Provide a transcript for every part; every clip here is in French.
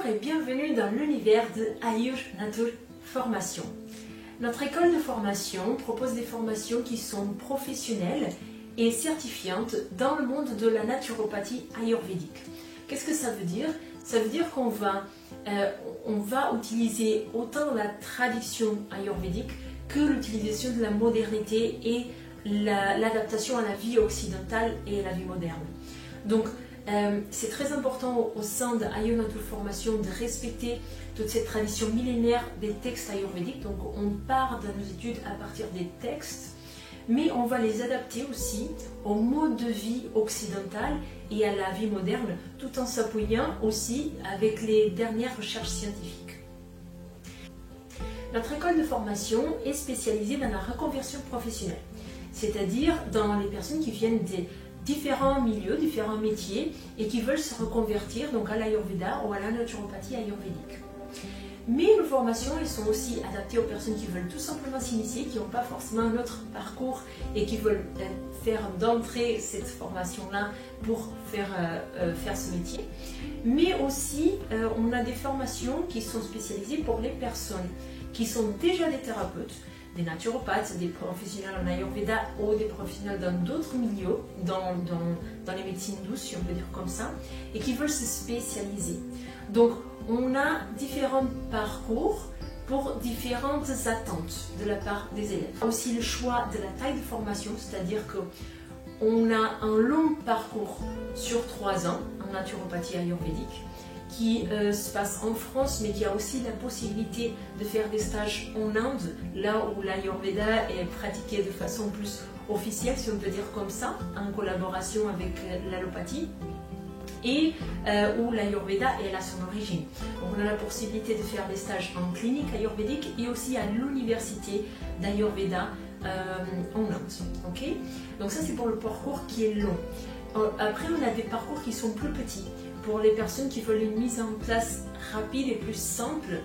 Bonjour et bienvenue dans l'univers de Ayur Natur Formation. Notre école de formation propose des formations qui sont professionnelles et certifiantes dans le monde de la naturopathie ayurvédique. Qu'est-ce que ça veut dire? Ça veut dire qu'on va utiliser autant la tradition ayurvédique que l'utilisation de la modernité et l'adaptation à la vie occidentale et à la vie moderne. Donc, c'est très important au sein de Ayur Natur Formation de respecter toute cette tradition millénaire des textes ayurvédiques. Donc, on part dans nos études à partir des textes, mais on va les adapter aussi au mode de vie occidental et à la vie moderne, tout en s'appuyant aussi avec les dernières recherches scientifiques. Notre école de formation est spécialisée dans la reconversion professionnelle, c'est-à-dire dans les personnes qui viennent des différents milieux, différents métiers et qui veulent se reconvertir donc à l'Ayurveda ou à la naturopathie ayurvédique. Mais nos formations elles sont aussi adaptées aux personnes qui veulent tout simplement s'initier, qui n'ont pas forcément un autre parcours et qui veulent faire d'entrée cette formation-là pour faire ce métier. Mais aussi, on a des formations qui sont spécialisées pour les personnes qui sont déjà des thérapeutes, des naturopathes, des professionnels en Ayurveda ou des professionnels dans d'autres milieux, dans les médecines douces, si on peut dire comme ça, et qui veulent se spécialiser. Donc, on a différents parcours pour différentes attentes de la part des élèves. On a aussi le choix de la taille de formation, c'est-à-dire qu'on a un long parcours sur 3 ans en naturopathie ayurvédique, qui se passe en France, mais qui a aussi la possibilité de faire des stages en Inde, là où l'Ayurveda est pratiqué de façon plus officielle, si on peut dire comme ça, en collaboration avec l'allopathie, et où l'Ayurveda est à son origine. Donc on a la possibilité de faire des stages en clinique ayurvédique et aussi à l'université d'Ayurveda en Inde. Okay, donc ça c'est pour le parcours qui est long. Après on a des parcours qui sont plus petits, pour les personnes qui veulent une mise en place rapide et plus simple,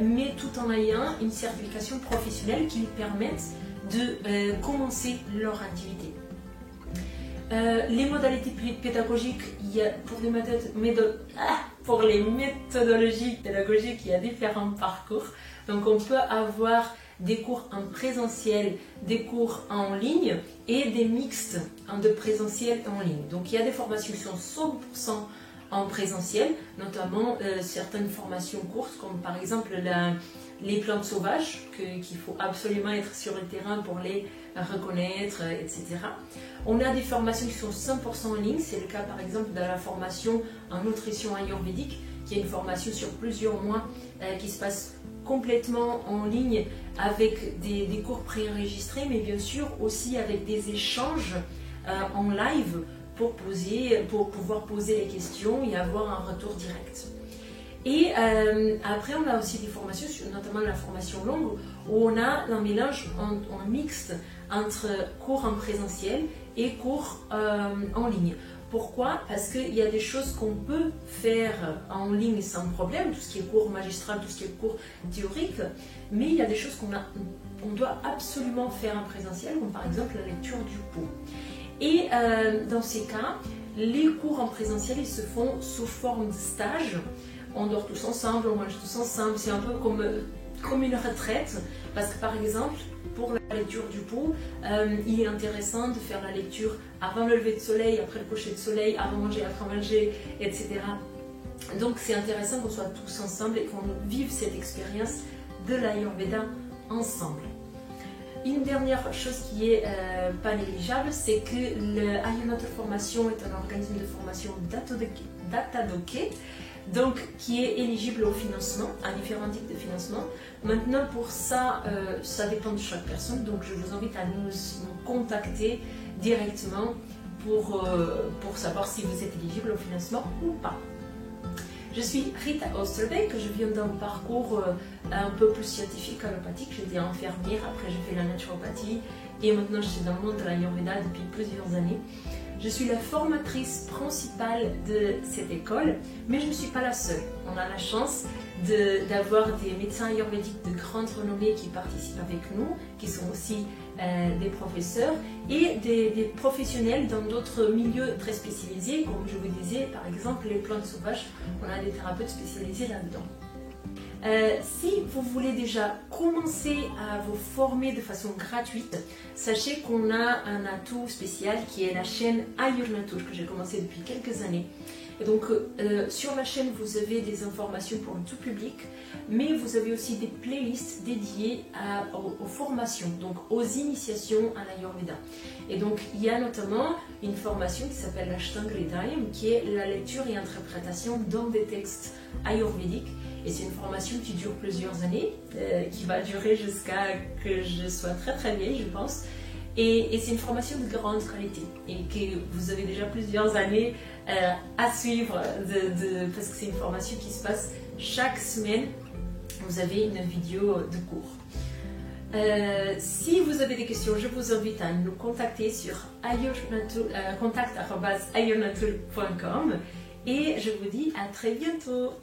mais tout en ayant une certification professionnelle qui leur permette de commencer leur activité. Les modalités pédagogiques, pour les méthodologies pédagogiques, il y a différents parcours. Donc on peut avoir des cours en présentiel, des cours en ligne et des mixtes de présentiel et en ligne. Donc il y a des formations qui sont 100% en présentiel, notamment certaines formations courtes comme par exemple les plantes sauvages qu'il faut absolument être sur le terrain pour les reconnaître, etc. On a des formations qui sont 100% en ligne, c'est le cas par exemple de la formation en nutrition ayurvédique qui est une formation sur plusieurs mois qui se passe complètement en ligne avec des cours préenregistrés, mais bien sûr aussi avec des échanges en live pour pouvoir poser les questions et avoir un retour direct. Et après, on a aussi des formations, notamment la formation longue, où on a un mélange en mixte entre cours en présentiel et cours en ligne. Pourquoi? Parce qu'il y a des choses qu'on peut faire en ligne sans problème, tout ce qui est cours magistral, tout ce qui est cours théorique, mais il y a des choses qu'on doit absolument faire en présentiel, comme par exemple la lecture du pot. Et dans ces cas, les cours en présentiel ils se font sous forme de stage. On dort tous ensemble, on mange tous ensemble. C'est un peu comme une retraite. Parce que par exemple, pour la lecture du pot, il est intéressant de faire la lecture avant le lever de soleil, après le coucher de soleil, avant manger, après manger, etc. Donc c'est intéressant qu'on soit tous ensemble et qu'on vive cette expérience de l'Ayurveda ensemble. Une dernière chose qui est pas négligeable, c'est que le Ayur Natur Formation est un organisme de formation Datadoké, donc qui est éligible au financement, à différents types de financement. Maintenant pour ça, ça dépend de chaque personne, donc je vous invite à nous contacter directement pour savoir si vous êtes éligible au financement ou pas. Je suis Rita Osterbeek, je viens d'un parcours un peu plus scientifique, allopathique. J'étais infirmière, après j'ai fait la naturopathie et maintenant je suis dans le monde de l'Ayurveda depuis plusieurs années. Je suis la formatrice principale de cette école, mais je ne suis pas la seule. On a la chance d'avoir des médecins ayurvédiques de grande renommée qui participent avec nous, qui sont aussi des professeurs et des professionnels dans d'autres milieux très spécialisés, comme je vous disais, par exemple les plantes sauvages, on a des thérapeutes spécialisés là-dedans. Si vous voulez déjà commencer à vous former de façon gratuite, sachez qu'on a un atout spécial qui est la chaîne Ayurnature que j'ai commencé depuis quelques années. Et donc sur la chaîne vous avez des informations pour le tout public, mais vous avez aussi des playlists dédiées aux formations, donc aux initiations à l'Ayurveda. Et donc il y a notamment une formation qui s'appelle l'Ashtanga-Hridayam, qui est la lecture et interprétation dans des textes ayurvédiques. Et c'est une formation qui dure plusieurs années, qui va durer jusqu'à que je sois très très vieille, je pense. Et c'est une formation de grande qualité et que vous avez déjà plusieurs années à suivre parce que c'est une formation qui se passe chaque semaine. Vous avez une vidéo de cours. Si vous avez des questions, je vous invite à nous contacter sur contact@ayurnature.com et je vous dis à très bientôt.